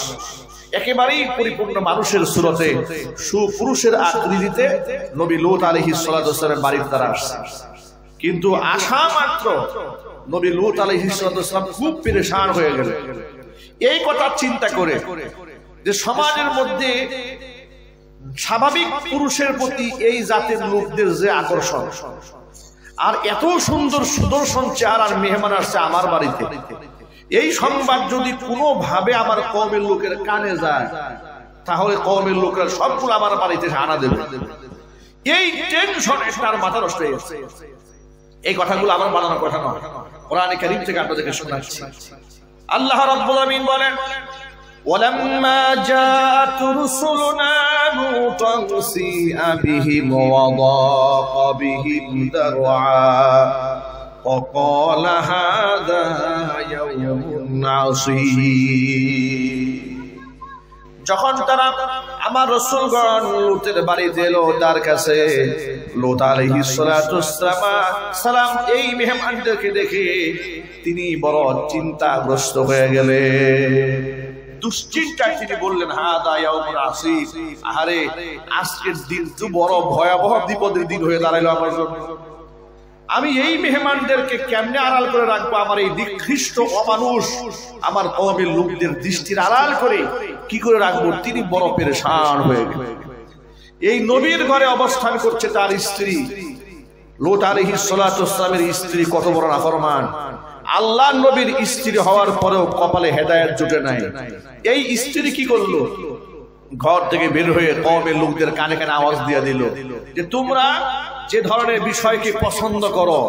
একেবারেই পরিপূর্ণ মানুষের সুরতে, সুপুরুষের আকৃতিতে নবী লূত আলাইহিস সালাতু ওয়াসসালামের বাড়িতে তারা আসছে। কিন্তু আসা মাত্র নবী লূত আলাইহিস সালাতু ওয়াসসালাম খুব পেরেশান হয়ে গেলেন এই কথা চিন্তা করে যে সমাজের মধ্যে স্বাভাবিক পুরুষের প্রতি এই জাতের লোকদের যে আকর্ষণ, আর এত সুন্দর সুদর্শন চেহারার মেহমান আসছে আমার বাড়িতে, এই সংবাদ যদি কোনোভাবে আমার কওমের লোকের কানে যায়, তাহলে কওমের লোকেরা সবগুলো আমার বাড়িতে হানা দেবে। এই টেনশনে তার মাথা নষ্ট হয়ে গেছে। এই কথাগুলো আমার বানানোর কথা নয়, কোরআনে কারীম থেকে আপনাদেরকে শোনাচ্ছি। আল্লাহ রাব্বুল আমিন বলেন, ওয়ালাম্মা জাআত রুসুলুনা লূতান সিআ বিহিম ওয়া দাqa বিহিম দারআ ওয়া ক্বালা হাযা ইয়াওমুন আসীর। যখন তারা আমার রাসূলগণ লূতের বাড়িতে এলো, তার কাছে লূত আলাইহিস সালাতু সালাম এই মেহমানদেরকে দেখে তিনি বড় চিন্তাগ্রস্ত হয়ে গেলেন। দুশ্চিন্তায় তিনি বললেন, হাদা ইয়াউমুন আসীর, আহারে আজকের দিন তো বড় ভয়াবহ বিপদের দিন হয়ে দাঁড়াইলো আমার জন্য। আমি এই মেহমানদেরকে কেমনে আড়াল করে রাখবো? আমার এই নিকৃষ্ট অমানুষ আমার কওমের লোকদের দৃষ্টির আড়াল করে কি করে রাখবো? তিনি বড় পেরেশান হয়ে গেলেন। এই নবীর ঘরে অবস্থান করছে তার স্ত্রী লূত আলাইহিস সালাতু ওয়াসসালামের স্ত্রী, কত বড় নাফরমান। আল্লাহ নবীর স্ত্রী হওয়ার পরেও কপালে হেদায়েত জুটে নাই। এই স্ত্রী কি করলো? ঘর থেকে বের হয়ে কওমের লোকদের কানে কানে আওয়াজ দিয়ে দিল যে তোমরা যে ধরনের বিষয়কে পছন্দ করো,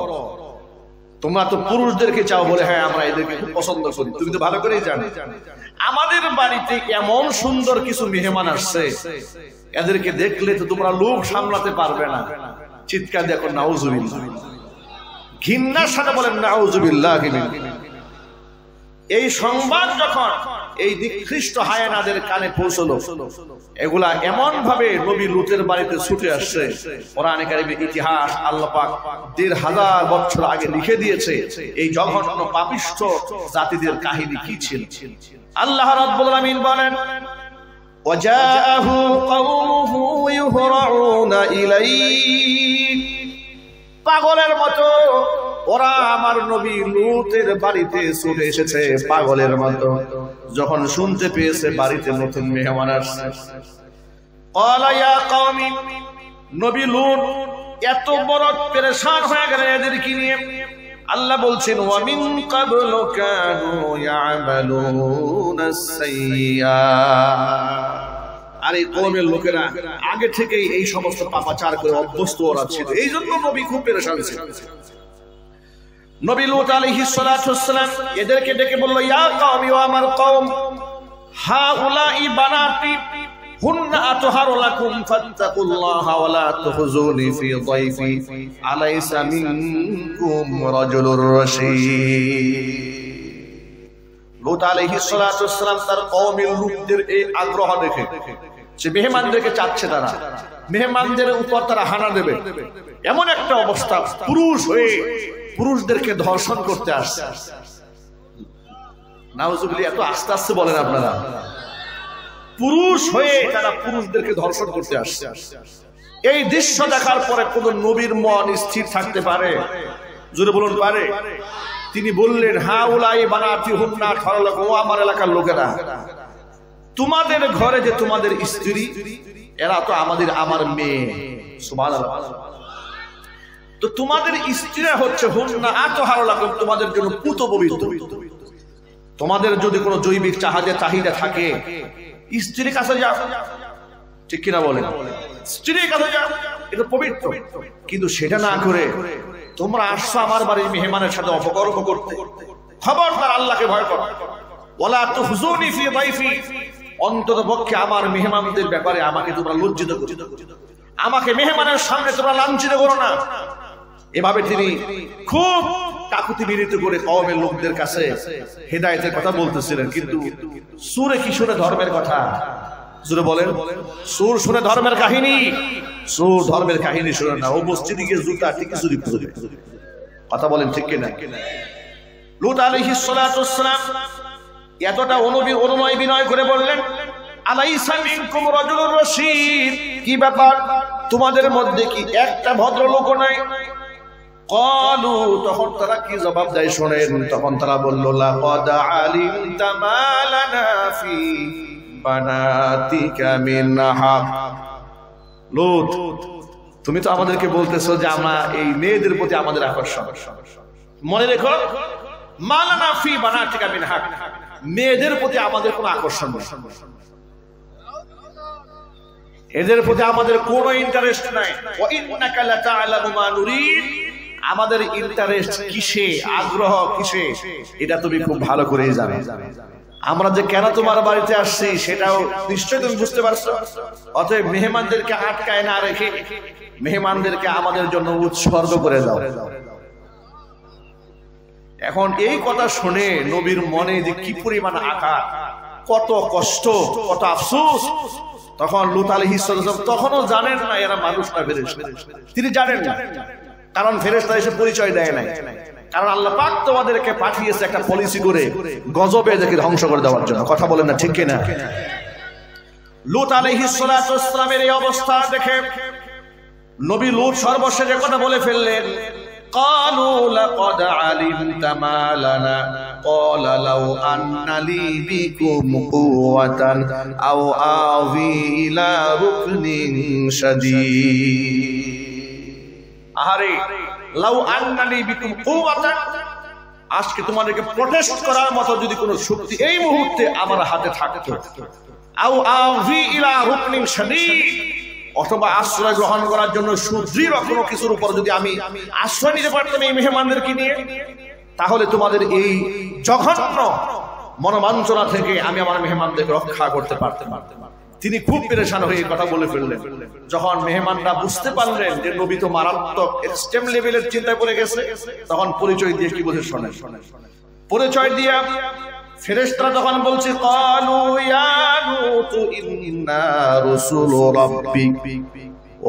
তোমরা তো পুরুষদেরকে চাও বলে, হ্যাঁ আমরা এদেরকে খুব পছন্দ করি, তুমি তো ভালো করেই জানো। আমাদের বাড়িতে এমন সুন্দর কিছু মেহমান আসছে, এদেরকে দেখলে তো তোমরা লোভ সামলাতে পারবে না। চিৎকার দেখো নাউজুবিল্লাহ, ঘৃণার সাথে বলেন নাউজুবিল্লাহ। এই সংবাদ যখন এই নিকৃষ্ট হায়ানাদের কানে পৌঁছলো, এগুলা এমন ভাবে নবী লূতের বাড়িতে ছুটে আসছে, কোরআনে কারীমের ইতিহাস আল্লাহ পাক ১৫০০ বছর আগে লিখে দিয়েছে এই জঘন্য পাপিষ্ঠ জাতিদের কাহিনী কি ছিল। আল্লাহ রাব্বুল আমিন বলেন, ওয়াজাআহু কওমুহু ইউহরাউনা ইলাইহি, পাগলের মতো ওরা আমার নবী লূতের বাড়িতে ছুটে এসেছে পাগলের মতো। যখন শুনতে পেয়েছে বাড়িতে নতুন মেহমান আসছে, ক্বালা ইয়া কওমি, নবী লূত এত বড় পেরেশান হয়ে গেলেন এদেরকে নিয়ে। আল্লাহ বলছেন, ওয়া মিন ক্বাবলু কানু ইয়ামালুনাস সাইয়্যাত, আর এই কওমের লোকেরা আগে থেকেই এই সমস্ত পাপাচার করে অভ্যস্ত ওরা ছিল, এই জন্য নবী খুব পেরেশান ছিল। নবী লূত আলাইহিস সালাতু ওয়াসসালাম এদেরকে ডেকে বলল, ইয়া কওমি, ও আমার কওম, হাউলাই বানাতি হুন্না আতহারু লাকুম ফাত্তাকুল্লাহা ওয়া লা তুখজুনি ফি যায়ফি আলাইসা মিনকুম রাজুলুর রাশীদ। লূত আলাইহিস সালাতু ওয়াসসালাম তার কওমের লোকদের এই আগ্রহ দেখে, সে মেহমানদেরকে চাচ্ছে, তারা মেহমানদের উপর তারা হানা দেবে, এমন একটা অবস্থা, পুরুষ হয়ে পুরুষদেরকে ধর্ষণ করতে আসছে। নাউজুবিল্লাহ, এত আস্তে আস্তে বলেন আপনারা, পুরুষ হয়ে তারা পুরুষদেরকে ধর্ষণ করতে আসছে। এই দৃশ্য দেখার পরে কোন নবীর মন স্থির থাকতে পারে? জোরে বলুন পারে? তিনি বললেন, হাউলাই বানাতি হুন্না আতহারু লাকুম, ও আমার এলাকার লোকেরা, তোমাদের ঘরে যে তোমাদের স্ত্রী, এরা তো আমার মেয়ে। সুবহানাল্লাহ। তো তোমাদের স্ত্রীরা হচ্ছে হুন্না আতহারু লাকুম, তোমাদের জন্য পুত পবিত্র। তোমাদের যদি কোনো জৈবিক চাহিদা থাকে, স্ত্রীর কাছে যাও, ঠিক কিনা বলেন? স্ত্রীর কাছে যাও, এটা পবিত্র। কিন্তু সেটা না করে তোমরা আসছো আমার বাড়ির মেহমানের সাথে অপকর্ম করতে। খবরদার, আল্লাহকে ভয় করো। ওয়ালা তুখজুনি ফি যায়ফি, অন্তত পক্ষে আমার মেহমানদের ব্যাপারে আমাকে তোমরা লজ্জিত করো, আমাকে মেহমানের সামনে তোমরা লাঞ্ছিত করো না। এভাবে তিনি খুব কাকুতি মিনতি করে কওমের লোকদের কাছে হেদায়েতের কথা বলতেছিলেন, কিন্তু সুরে কি শুনে ধর্মের কথা? জোরে বলেন, সুর শুনে ধর্মের কাহিনী? সুর ধর্মের কাহিনী শুনে না, ও মসজিদে গিয়ে জুতা ঠিক চুরি করবে। কথা বলেন ঠিক কিনা? লূত আলাইহিস সালাতু ওয়াসসালাম এতটা অনুনয় বিনয় করে বললেন, আলাইসা মিনকুম রাজুলুর রশীদ, কি ব্যাপার তোমাদের মধ্যে কি একটা ভদ্রলোক নাই? ক্বালু, তখন তারা কি জবাব দেয় শোনেন। তখন তারা বলল, লাকাদ আলিমতা মা লানা ফি বানাতিকা মিন হাক। লূত, তুমি তো আমাদেরকে বলতেছো যে আমরা এই মেয়েদের প্রতি আমাদের আকর্ষণ। মনে রেখো, মা লানা ফি বানাতিকা মিন হাক, মেয়েদের প্রতি আমাদের কোনো আকর্ষণ নেই, এদের প্রতি আমাদের কোনো ইন্টারেস্ট নাই। ওয়া ইন্নাকা লাতা'লামু মা নুরিদ, আমাদের ইন্টারেস্ট কিসে, আগ্রহ কিসে, এটা তুমি খুব ভালো করেই জানো। আমরা যে কেন তোমার বাড়িতে আসছি সেটাও নিশ্চয়ই তুমি বুঝতে পারছো। অতএব মেহমানদেরকে আটকায় না রেখে মেহমানদেরকে আমাদের জন্য উৎসর্গ করে দাও। এখন এই কথা শুনে নবীর মনে যে কি পরিমাণ আঘাত, কত কষ্ট, কত আফসোস। তখন লূত আলাইহিস সালাম তখনও জানেন না এরা মানুষ না ফেরেশতা, তিনি জানেন না, কারণ ফেরেশতা এসে পরিচয় দেয় নাই। কারণ আল্লাহ পাক তোমাদেরকে পাঠিয়েছে একটা পলিসি করে গজবে এদেরকে ধ্বংস করে দেওয়ার জন্য। কথা বলেন না ঠিক কিনা? লূত আলাইহিস সালাতু ওয়াসসালামের এই অবস্থা দেখে নবী লূত সর্বশেষে কথা বলে ফেললেন, ক্বালু লাকাদ আলিমতা মা লানা, ক্বালা লাউ আন্না লি বিকুম কুওয়াতান আও আওয়ি ইলা রুকনিন শাদীদ। আহারে, লাউ আন্না লি বিকুম কুওয়াতান, আজকে তোমাদেরকে প্রটেস্ট করার মতো যদি কোনো শক্তি এই মুহূর্তে আমার হাতে থাকতো, আও আওয়ি ইলা রুকনিন শাদীদ, অথবা আশ্রয় গ্রহণ করার জন্য সুদৃঢ় কোনো কিছুর উপর যদি আমি আশ্রয় নিতে পারতাম এই মেহমানদেরকে নিয়ে, তাহলে তোমাদের এই জঘন্য মনোবাঞ্ছনা থেকে আমি আমার মেহমানদেরকে রক্ষা করতে পারতাম। তিনি খুব পেরেশান হয়ে কথা বলে ফেললেন। যখন মেহমানরা বুঝতে পারলেন যে নবী তো মারাত্মক এক্সট্রিম লেভেলের চিন্তায় পড়ে গেছে, তখন পরিচয় দিয়ে কি বলে শোনেন। পরিচয় দিয়ে ফেরেশতারা যখন বলছে, ক্বালু ইয়া লূত ইন্না রাসূলু রাব্বিক,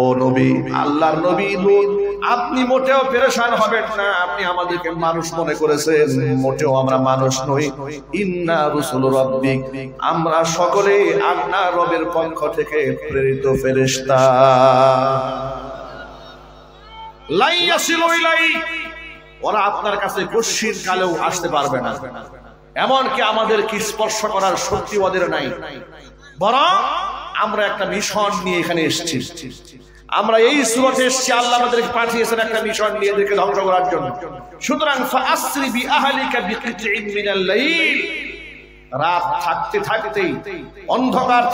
ও নবী, আল্লাহর নবী লূত, আপনি মোটেও পেরেশান হবেন না, আপনি আমাদেরকে মানুষ মনে করেছেন, মোটেও আমরা মানুষ নই। ইন্না রাসূলু রাব্বিক, আমরা সকলে আপনার রবের পক্ষ থেকে প্রেরিত ফেরেশতা। লা ইয়াসিলু ইলাইহি, ওরা আপনার কাছে কশিন কালেও আসতে পারবে না, এমনকি আমাদেরকে স্পর্শ করার শক্তি ওদের নাই। বরং আমরা একটা মিশন নিয়ে এখানে এসেছি, আমরা এই সুরতে এসেছি, আল্লাহ আমাদেরকে পাঠিয়েছেন একটা মিশন নিয়ে এদেরকে ধ্বংস করার জন্য। সুতরাং ফাআসরি বিআহলিকা বিকিতইন মিনাল লাইল, রাত থাকতে থাকতেই, অন্ধকার